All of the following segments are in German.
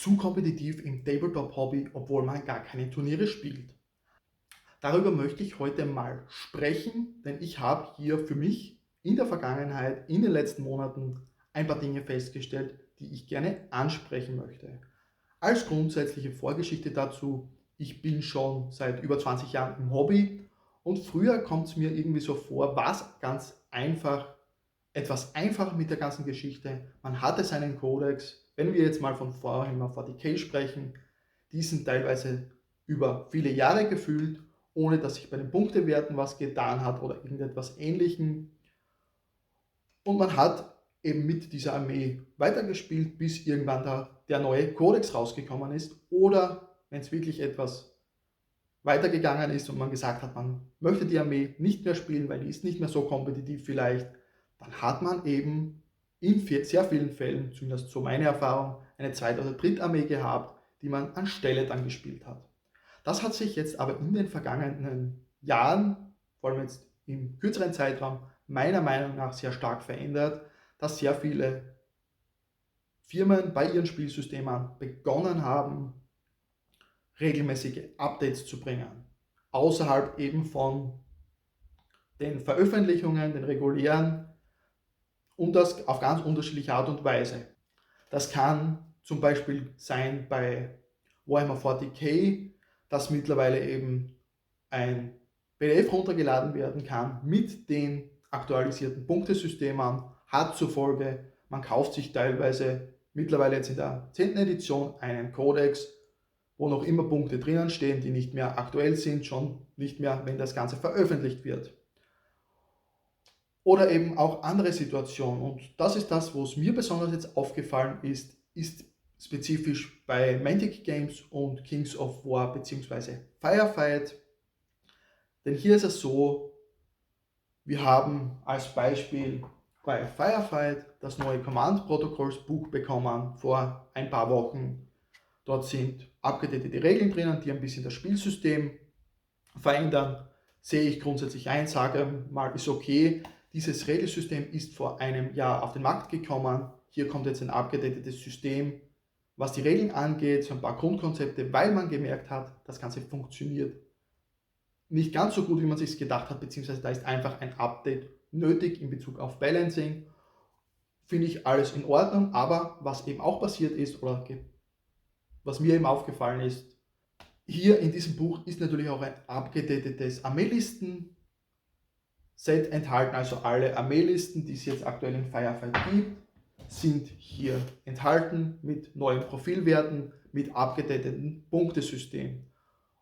zu kompetitiv im Tabletop-Hobby, obwohl man gar keine Turniere spielt? Darüber möchte ich heute mal sprechen, denn ich habe hier für mich in der Vergangenheit, in den letzten Monaten ein paar Dinge festgestellt, die ich gerne ansprechen möchte. Als grundsätzliche Vorgeschichte dazu: Ich bin schon seit über 20 Jahren im Hobby und früher kommt es mir irgendwie so vor, war es ganz einfach, etwas einfacher mit der ganzen Geschichte. Man hatte seinen Kodex. Wenn wir jetzt mal von Warhammer 40k sprechen, die sind teilweise über viele Jahre gefüllt, ohne dass sich bei den Punktewerten was getan hat oder irgendetwas Ähnlichem. Und man hat eben mit dieser Armee weitergespielt, bis irgendwann der neue Kodex rausgekommen ist. Oder wenn es wirklich etwas weitergegangen ist und man gesagt hat, man möchte die Armee nicht mehr spielen, weil die ist nicht mehr so kompetitiv vielleicht, dann hat man eben in sehr vielen Fällen, zumindest so meine Erfahrung, eine Zweit- oder Drittarmee gehabt, die man anstelle dann gespielt hat. Das hat sich jetzt aber in den vergangenen Jahren, vor allem jetzt im kürzeren Zeitraum, meiner Meinung nach sehr stark verändert, dass sehr viele Firmen bei ihren Spielsystemen begonnen haben, regelmäßige Updates zu bringen. Außerhalb eben von den Veröffentlichungen, den regulären, und das auf ganz unterschiedliche Art und Weise. Das kann zum Beispiel sein bei Warhammer 40k, dass mittlerweile eben ein PDF runtergeladen werden kann mit den aktualisierten Punktesystemen, hat zur Folge, man kauft sich teilweise mittlerweile jetzt in der 10. Edition einen Codex, wo noch immer Punkte drinnen stehen, die nicht mehr aktuell sind, schon nicht mehr, wenn das Ganze veröffentlicht wird. Oder eben auch andere Situationen. Und das ist das, wo es mir besonders jetzt aufgefallen ist spezifisch bei Mantic Games und Kings of War bzw. Firefight. Denn hier ist es so, wir haben als Beispiel bei Firefight das neue Command Protocols Buch bekommen vor ein paar Wochen. Dort sind abgedatete Regeln drinnen, die ein bisschen das Spielsystem verändern. Sehe ich grundsätzlich ein, sage mal, ist okay. Dieses Regelsystem ist vor einem Jahr auf den Markt gekommen. Hier kommt jetzt ein abgedatetes System, was die Regeln angeht, so ein paar Grundkonzepte, weil man gemerkt hat, das Ganze funktioniert nicht ganz so gut, wie man sich gedacht hat, beziehungsweise da ist einfach ein Update nötig in Bezug auf Balancing. Finde ich alles in Ordnung, aber was eben auch passiert ist oder was mir eben aufgefallen ist, hier in diesem Buch ist natürlich auch ein abgedatetes Armeelisten-Set enthalten, also alle Armeelisten, die es jetzt aktuell in Firefight gibt, sind hier enthalten mit neuen Profilwerten, mit abgedateten Punktesystem.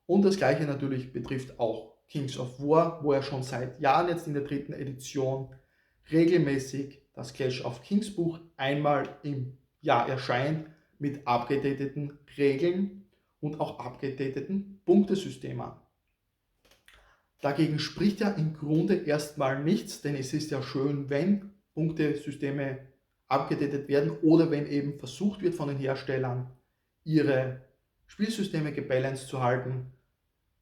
Und das gleiche natürlich betrifft auch Kings of War, wo er schon seit Jahren jetzt in der 3. Edition regelmäßig das Clash of Kings Buch einmal im Jahr erscheint mit abgedateten Regeln und auch abgedateten Punktesystemen. Dagegen spricht ja im Grunde erstmal nichts, denn es ist ja schön, wenn Punktesysteme abgedatet werden oder wenn eben versucht wird von den Herstellern, ihre Spielsysteme gebalanced zu halten,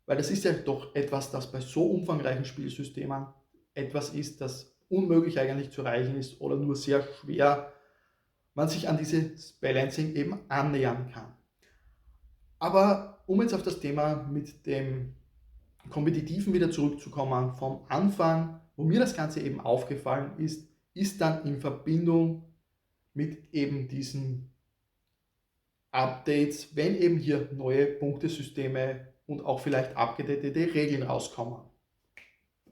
weil das ist ja doch etwas, das bei so umfangreichen Spielsystemen etwas ist, das unmöglich eigentlich zu erreichen ist oder nur sehr schwer man sich an dieses Balancing eben annähern kann. Aber um jetzt auf das Thema mit dem Kompetitiven wieder zurückzukommen, vom Anfang, wo mir das Ganze eben aufgefallen ist, ist dann in Verbindung mit eben diesen Updates, wenn eben hier neue Punktesysteme und auch vielleicht abgedatete Regeln rauskommen.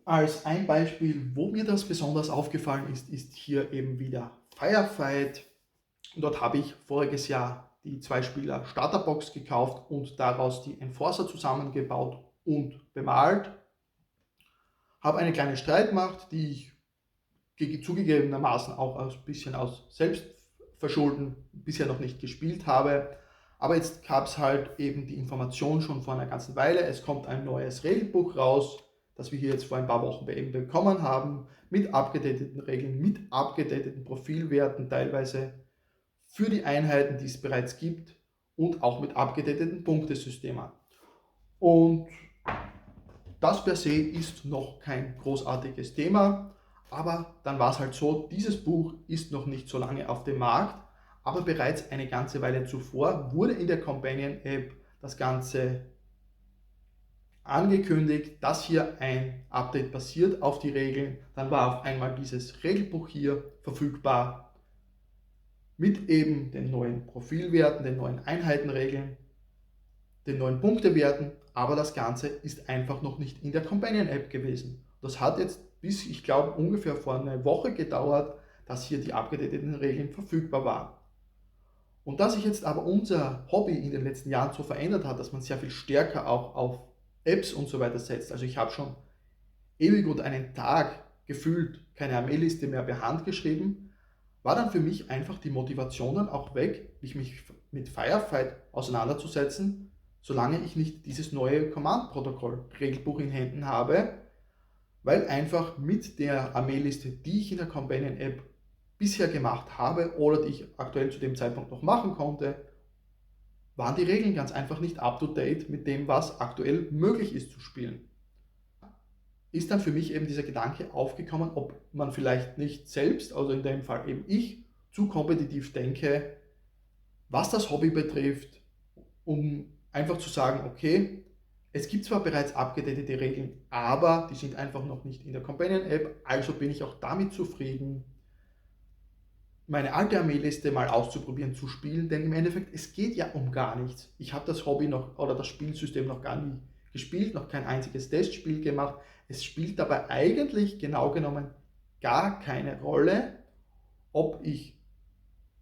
Als ein Beispiel, wo mir das besonders aufgefallen ist, ist hier eben wieder Firefight. Dort habe ich voriges Jahr die 2-Spieler Starterbox gekauft und daraus die Enforcer zusammengebaut und bemalt. Habe eine kleine Streitmacht, die ich zugegebenermaßen auch ein bisschen aus Selbstverschulden bisher noch nicht gespielt habe. Aber jetzt gab es halt eben die Information schon vor einer ganzen Weile. Es kommt ein neues Regelbuch raus, das wir hier jetzt vor ein paar Wochen eben bekommen haben, mit abgedateten Regeln, mit abgedateten Profilwerten teilweise für die Einheiten, die es bereits gibt und auch mit abgedateten Punktesystemen. Und das per se ist noch kein großartiges Thema, aber dann war es halt so, dieses Buch ist noch nicht so lange auf dem Markt, aber bereits eine ganze Weile zuvor wurde in der Companion App das Ganze angekündigt, dass hier ein Update passiert auf die Regeln. Dann war auf einmal dieses Regelbuch hier verfügbar mit eben den neuen Profilwerten, den neuen Einheitenregeln, den neuen Punktewerten, aber das Ganze ist einfach noch nicht in der Companion App gewesen. Das hat jetzt bis, ich glaube, ungefähr vor einer Woche gedauert, dass hier die abgedateten Regeln verfügbar waren. Und da sich jetzt aber unser Hobby in den letzten Jahren so verändert hat, dass man sehr viel stärker auch auf Apps und so weiter setzt, also ich habe schon ewig und einen Tag gefühlt keine Armeeliste mehr per Hand geschrieben, war dann für mich einfach die Motivation dann auch weg, mich mit Firefight auseinanderzusetzen, solange ich nicht dieses neue Command-Protokoll-Regelbuch in Händen habe, weil einfach mit der Armeeliste, die ich in der Companion-App bisher gemacht habe oder die ich aktuell zu dem Zeitpunkt noch machen konnte, waren die Regeln ganz einfach nicht up-to-date mit dem, was aktuell möglich ist zu spielen. Ist dann für mich eben dieser Gedanke aufgekommen, ob man vielleicht nicht selbst, also in dem Fall eben ich, zu kompetitiv denke, was das Hobby betrifft, um einfach zu sagen, okay, es gibt zwar bereits abgedatete Regeln, aber die sind einfach noch nicht in der Companion-App, also bin ich auch damit zufrieden, meine alte Armeeliste mal auszuprobieren, zu spielen, denn im Endeffekt, es geht ja um gar nichts. Ich habe das Hobby noch oder das Spielsystem noch gar nie gespielt, noch kein einziges Testspiel gemacht. Es spielt dabei eigentlich genau genommen gar keine Rolle, ob ich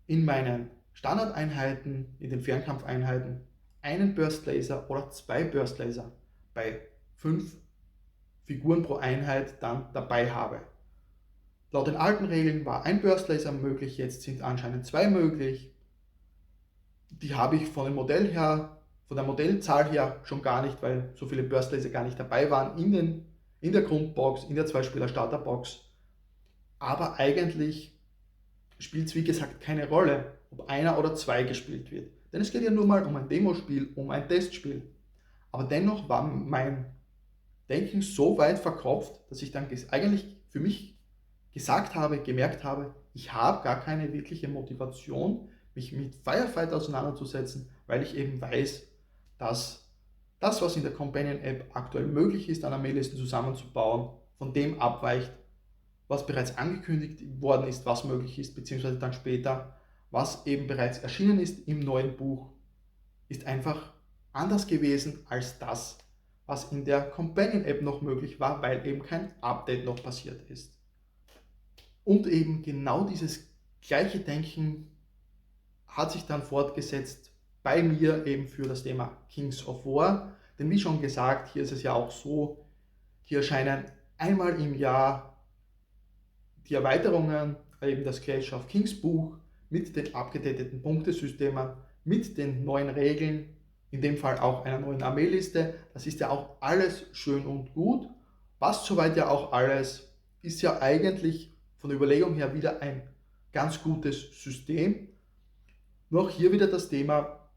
in meinen Standardeinheiten, in den Fernkampfeinheiten einen Burst Laser oder zwei Burst Laser bei 5 Figuren pro Einheit dann dabei habe. Laut den alten Regeln war ein Burst Laser möglich, jetzt sind anscheinend zwei möglich. Die habe ich von dem Modell her, von der Modellzahl her schon gar nicht, weil so viele Burst Laser gar nicht dabei waren in der Grundbox, in der Zwei-Spieler-Starterbox. Aber eigentlich spielt es wie gesagt keine Rolle, ob einer oder zwei gespielt wird. Denn es geht ja nur mal um ein Demospiel, um ein Testspiel. Aber dennoch war mein Denken so weit verkopft, dass ich dann eigentlich für mich gesagt habe, gemerkt habe, ich habe gar keine wirkliche Motivation, mich mit Firefight auseinanderzusetzen, weil ich eben weiß, dass das, was in der Companion App aktuell möglich ist, an Armeelisten zusammenzubauen, von dem abweicht, was bereits angekündigt worden ist, was möglich ist, beziehungsweise dann später, was eben bereits erschienen ist im neuen Buch, ist einfach anders gewesen als das, was in der Companion App noch möglich war, weil eben kein Update noch passiert ist. Und eben genau dieses gleiche Denken hat sich dann fortgesetzt bei mir eben für das Thema Kings of War. Denn wie schon gesagt, hier ist es ja auch so, hier erscheinen einmal im Jahr die Erweiterungen, eben das Clash of Kings Buch mit den abgedateten Punktesystemen, mit den neuen Regeln, in dem Fall auch einer neuen Armeeliste. Das ist ja auch alles schön und gut. Passt soweit ja auch alles, ist ja eigentlich von der Überlegung her wieder ein ganz gutes System. Nur auch hier wieder das Thema,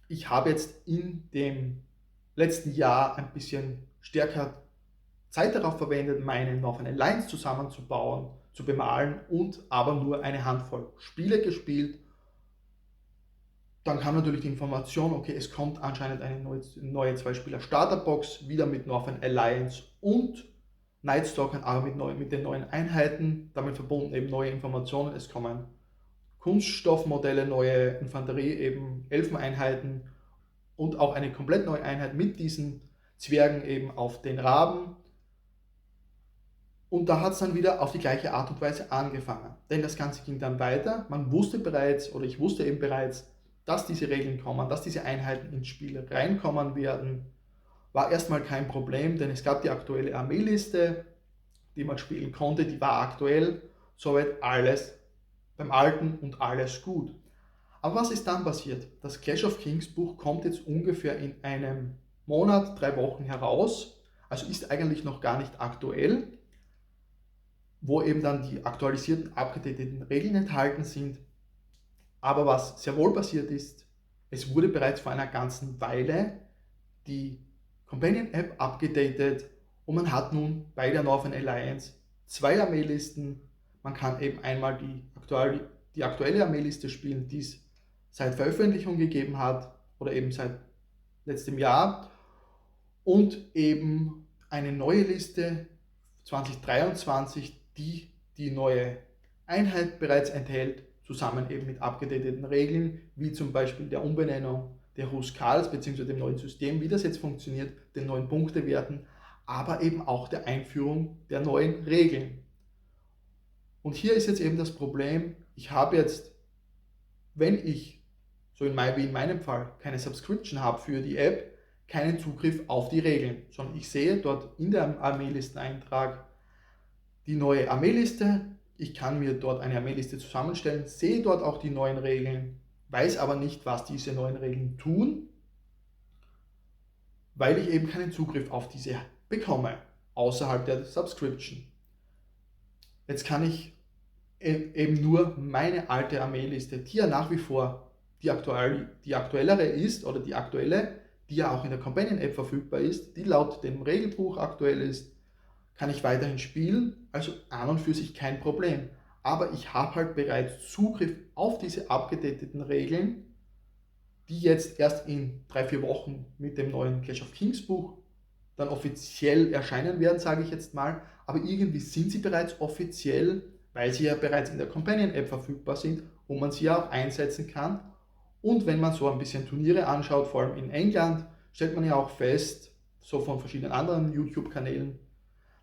ich habe jetzt in dem letzten Jahr ein bisschen stärker Zeit darauf verwendet, meine Northern Alliance zusammenzubauen, zu bemalen und aber nur eine Handvoll Spiele gespielt. Dann kam natürlich die Information, okay, es kommt anscheinend eine neue Zwei-Spieler-Starterbox, wieder mit Northern Alliance und Nightstalkern, aber mit den neuen Einheiten, damit verbunden eben neue Informationen. Es kommen Kunststoffmodelle, neue Infanterie, eben Elfeneinheiten und auch eine komplett neue Einheit mit diesen Zwergen eben auf den Raben. Und da hat es dann wieder auf die gleiche Art und Weise angefangen. Denn das Ganze ging dann weiter. Man wusste bereits, oder ich wusste eben bereits, dass diese Regeln kommen, dass diese Einheiten ins Spiel reinkommen werden. War erstmal kein Problem, denn es gab die aktuelle Armeeliste, die man spielen konnte, die war aktuell, soweit alles beim Alten und alles gut. Aber was ist dann passiert? Das Clash of Kings Buch kommt jetzt ungefähr in einem Monat, 3 Wochen heraus, also ist eigentlich noch gar nicht aktuell, wo eben dann die aktualisierten, abgedateten Regeln enthalten sind. Aber was sehr wohl passiert ist, es wurde bereits vor einer ganzen Weile die Companion App abgedatet und man hat nun bei der Northern Alliance 2 Armeelisten. Man kann eben einmal die die aktuelle Armeeliste spielen, die es seit Veröffentlichung gegeben hat oder eben seit letztem Jahr, und eben eine neue Liste 2023, die die neue Einheit bereits enthält, zusammen eben mit abgedateten Regeln, wie zum Beispiel der Umbenennung der Huskarls bzw. dem neuen System, wie das jetzt funktioniert, den neuen Punktewerten, aber eben auch der Einführung der neuen Regeln. Und hier ist jetzt eben das Problem, ich habe jetzt, wenn ich, so wie in meinem Fall, keine Subscription habe für die App, keinen Zugriff auf die Regeln, sondern ich sehe dort in der Armeelisteneintrag die neue Armeeliste, ich kann mir dort eine Armeeliste zusammenstellen, sehe dort auch die neuen Regeln, weiß aber nicht, was diese neuen Regeln tun, weil ich eben keinen Zugriff auf diese bekomme, außerhalb der Subscription. Jetzt kann ich eben nur meine alte Armeeliste, die ja nach wie vor die aktuellere ist, oder die aktuelle, die ja auch in der Companion-App verfügbar ist, die laut dem Regelbuch aktuell ist, kann ich weiterhin spielen, also an und für sich kein Problem. Aber ich habe halt bereits Zugriff auf diese abgedateten Regeln, die jetzt erst in 3-4 Wochen mit dem neuen Clash of Kings Buch dann offiziell erscheinen werden, sage ich jetzt mal. Aber irgendwie sind sie bereits offiziell, weil sie ja bereits in der Companion-App verfügbar sind und man sie ja auch einsetzen kann. Und wenn man so ein bisschen Turniere anschaut, vor allem in England, stellt man ja auch fest, so von verschiedenen anderen YouTube-Kanälen,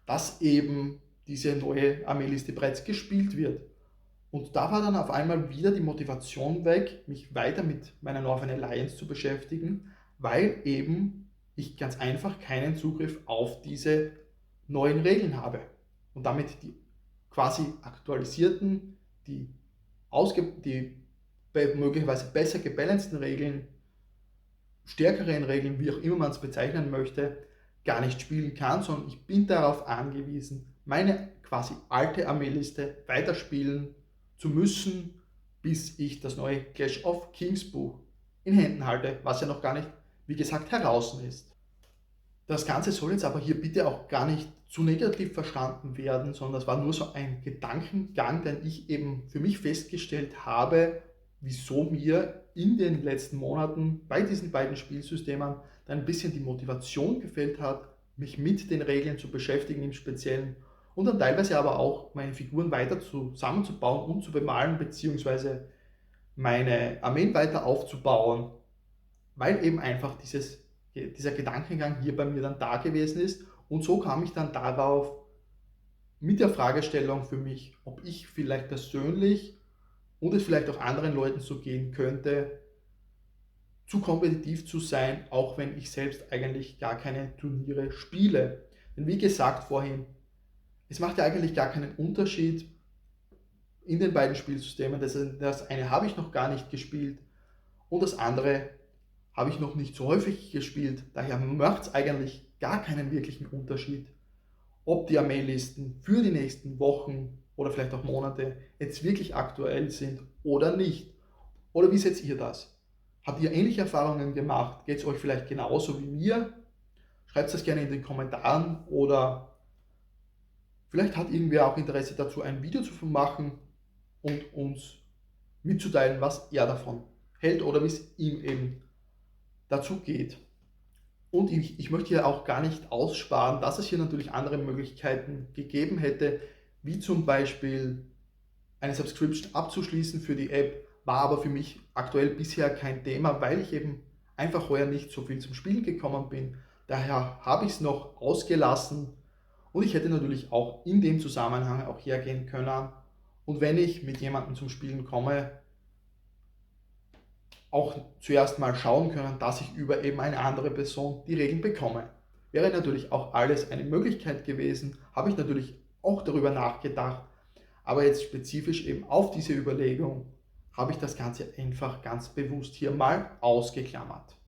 dass eben diese neue Armeeliste bereits gespielt wird. Und da war dann auf einmal wieder die Motivation weg, mich weiter mit meiner Northern Alliance zu beschäftigen, weil eben ich ganz einfach keinen Zugriff auf diese neuen Regeln habe. Und damit die quasi aktualisierten, die möglicherweise besser gebalanceden Regeln, stärkeren Regeln, wie auch immer man es bezeichnen möchte, gar nicht spielen kann, sondern ich bin darauf angewiesen, meine quasi alte Armeeliste weiterspielen zu müssen, bis ich das neue Clash of Kings Buch in Händen halte, was ja noch gar nicht, wie gesagt, heraus ist. Das Ganze soll jetzt aber hier bitte auch gar nicht zu negativ verstanden werden, sondern das war nur so ein Gedankengang, den ich eben für mich festgestellt habe, wieso mir in den letzten Monaten bei diesen beiden Spielsystemen dann ein bisschen die Motivation gefehlt hat, mich mit den Regeln zu beschäftigen im Speziellen und dann teilweise aber auch meine Figuren weiter zusammenzubauen und zu bemalen, beziehungsweise meine Armeen weiter aufzubauen, weil eben einfach dieser Gedankengang hier bei mir dann da gewesen ist. Und so kam ich dann darauf, mit der Fragestellung für mich, ob ich vielleicht persönlich und es vielleicht auch anderen Leuten so gehen könnte, zu kompetitiv zu sein, auch wenn ich selbst eigentlich gar keine Turniere spiele. Denn wie gesagt vorhin, es macht ja eigentlich gar keinen Unterschied in den beiden Spielsystemen. Das eine habe ich noch gar nicht gespielt und das andere habe ich noch nicht so häufig gespielt. Daher macht es eigentlich gar keinen wirklichen Unterschied, ob die Armeelisten für die nächsten Wochen oder vielleicht auch Monate jetzt wirklich aktuell sind oder nicht. Oder wie seht ihr das? Habt ihr ähnliche Erfahrungen gemacht? Geht es euch vielleicht genauso wie mir? Schreibt es gerne in den Kommentaren oder vielleicht hat irgendwer auch Interesse dazu, ein Video zu machen und uns mitzuteilen, was er davon hält oder wie es ihm eben dazu geht. Und ich möchte hier auch gar nicht aussparen, dass es hier natürlich andere Möglichkeiten gegeben hätte, wie zum Beispiel eine Subscription abzuschließen für die App, war aber für mich aktuell bisher kein Thema, weil ich eben einfach heuer nicht so viel zum Spielen gekommen bin. Daher habe ich es noch ausgelassen und ich hätte natürlich auch in dem Zusammenhang auch hergehen können und wenn ich mit jemandem zum Spielen komme, auch zuerst mal schauen können, dass ich über eben eine andere Person die Regeln bekomme. Wäre natürlich auch alles eine Möglichkeit gewesen, habe ich natürlich auch darüber nachgedacht, aber jetzt spezifisch eben auf diese Überlegung habe ich das Ganze einfach ganz bewusst hier mal ausgeklammert.